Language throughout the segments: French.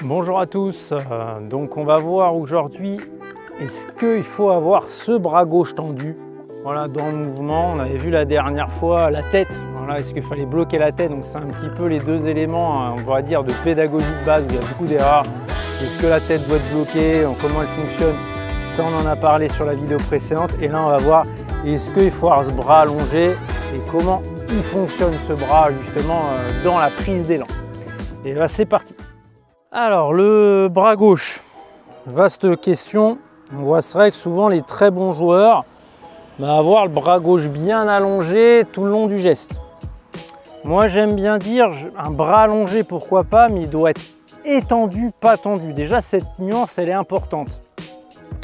Bonjour à tous, donc on va voir aujourd'hui est-ce qu'il faut avoir ce bras gauche tendu voilà, dans le mouvement. On avait vu la dernière fois la tête, voilà, est-ce qu'il fallait bloquer la tête, donc c'est un petit peu les deux éléments on va dire de pédagogie de base où il y a beaucoup d'erreurs. Est-ce que la tête doit être bloquée, comment elle fonctionne, ça on en a parlé sur la vidéo précédente et là on va voir est-ce qu'il faut avoir ce bras allongé et comment il fonctionne ce bras justement dans la prise d'élan. Et là c'est parti. Alors le bras gauche, vaste question. On voit c'est vrai que souvent les très bons joueurs avoir le bras gauche bien allongé tout le long du geste. Moi j'aime bien dire un bras allongé pourquoi pas, mais il doit être étendu, pas tendu. Déjà cette nuance elle est importante.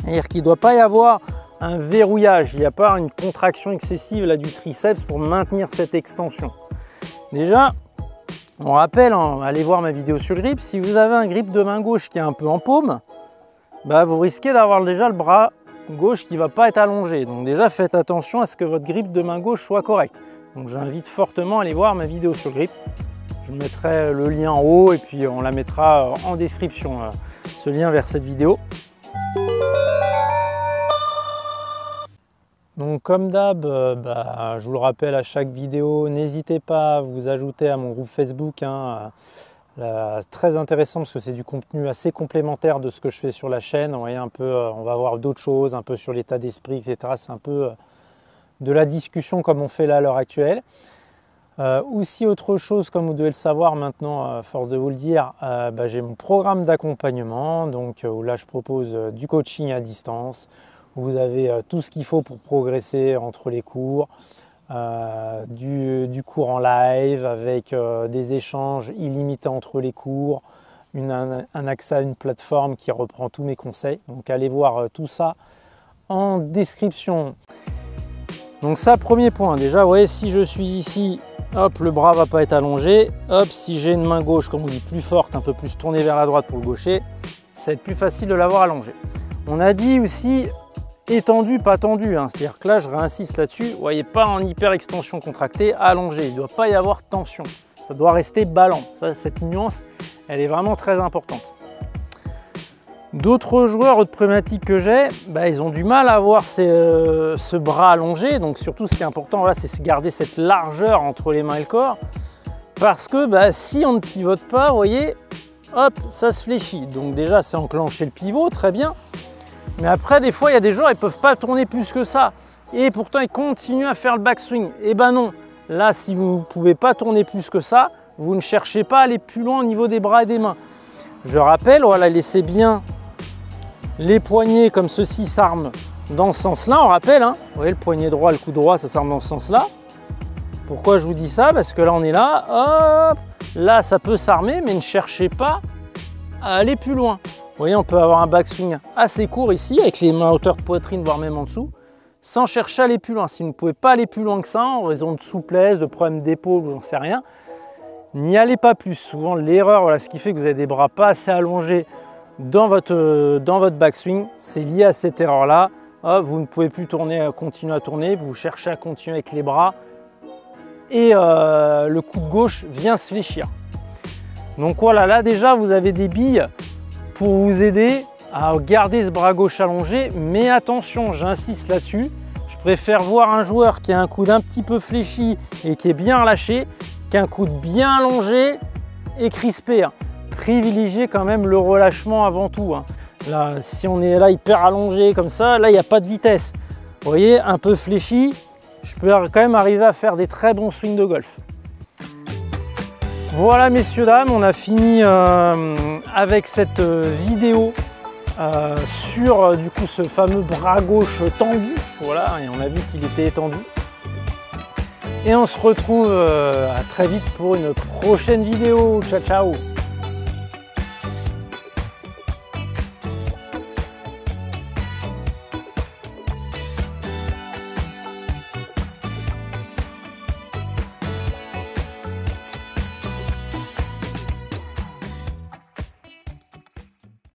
C'est-à-dire qu'il ne doit pas y avoir un verrouillage, il n'y a pas une contraction excessive là, du triceps pour maintenir cette extension. Déjà, on rappelle, allez voir ma vidéo sur le grip, si vous avez un grip de main gauche qui est un peu en paume, vous risquez d'avoir déjà le bras gauche qui ne va pas être allongé. Donc déjà faites attention à ce que votre grip de main gauche soit correct. Donc j'invite fortement à aller voir ma vidéo sur le grip. Je mettrai le lien en haut et puis on la mettra en description, ce lien vers cette vidéo. Donc comme d'hab, je vous le rappelle à chaque vidéo, n'hésitez pas à vous ajouter à mon groupe Facebook. Très intéressant parce que c'est du contenu assez complémentaire de ce que je fais sur la chaîne. Vous voyez un peu, on va voir d'autres choses, un peu sur l'état d'esprit, etc. C'est un peu de la discussion comme on fait là à l'heure actuelle. Aussi autre chose, comme vous devez le savoir maintenant, à force de vous le dire, j'ai mon programme d'accompagnement, donc où là je propose du coaching à distance. Vous avez tout ce qu'il faut pour progresser entre les cours, du cours en live avec des échanges illimités entre les cours, un accès à une plateforme qui reprend tous mes conseils. Donc allez voir tout ça en description. Donc ça, premier point. Déjà, vous voyez, si je suis ici, hop, le bras ne va pas être allongé. Hop, si j'ai une main gauche, comme on dit, plus forte, un peu plus tournée vers la droite pour le gaucher, ça va être plus facile de l'avoir allongé. On a dit aussi étendu, pas tendu, c'est-à-dire que là je réinsiste là-dessus, vous voyez, pas en hyper extension contractée, allongé, il ne doit pas y avoir tension, ça doit rester ballant. Cette nuance elle est vraiment très importante. D'autres joueurs, autre problématique que j'ai, ils ont du mal à avoir ce bras allongé, donc surtout ce qui est important là, c'est garder cette largeur entre les mains et le corps, parce que si on ne pivote pas, vous voyez, hop, ça se fléchit. Donc déjà c'est enclencher le pivot, très bien. Mais après, des fois, il y a des joueurs, ils ne peuvent pas tourner plus que ça. Et pourtant, ils continuent à faire le backswing. Eh ben non. Là, si vous ne pouvez pas tourner plus que ça, vous ne cherchez pas à aller plus loin au niveau des bras et des mains. Je rappelle, voilà, laissez bien les poignets comme ceci s'arment dans ce sens-là. On rappelle, vous voyez, le poignet droit, le coup droit, ça s'arme dans ce sens-là. Pourquoi je vous dis ça? Parce que là, on est là. Hop, là, ça peut s'armer, mais ne cherchez pas à aller plus loin. Vous voyez, on peut avoir un backswing assez court ici, avec les mains à hauteur de poitrine, voire même en dessous, sans chercher à aller plus loin. Si vous ne pouvez pas aller plus loin que ça, en raison de souplesse, de problèmes d'épaule, j'en sais rien, n'y allez pas plus. Souvent, l'erreur, voilà, ce qui fait que vous avez des bras pas assez allongés dans votre backswing, c'est lié à cette erreur-là. Vous ne pouvez plus tourner, continuer à tourner, vous cherchez à continuer avec les bras et le coup de gauche vient se fléchir. Donc voilà, là déjà, vous avez des billes pour vous aider à garder ce bras gauche allongé, mais attention, j'insiste là-dessus, je préfère voir un joueur qui a un coude un petit peu fléchi et qui est bien relâché qu'un coude bien allongé et crispé. Privilégiez quand même le relâchement avant tout. Là, si on est là hyper allongé comme ça, là il n'y a pas de vitesse. Vous voyez, un peu fléchi, je peux quand même arriver à faire des très bons swings de golf. Voilà messieurs, dames, on a fini avec cette vidéo sur du coup ce fameux bras gauche tendu. Voilà, et on a vu qu'il était étendu. Et on se retrouve à très vite pour une prochaine vidéo. Ciao, ciao!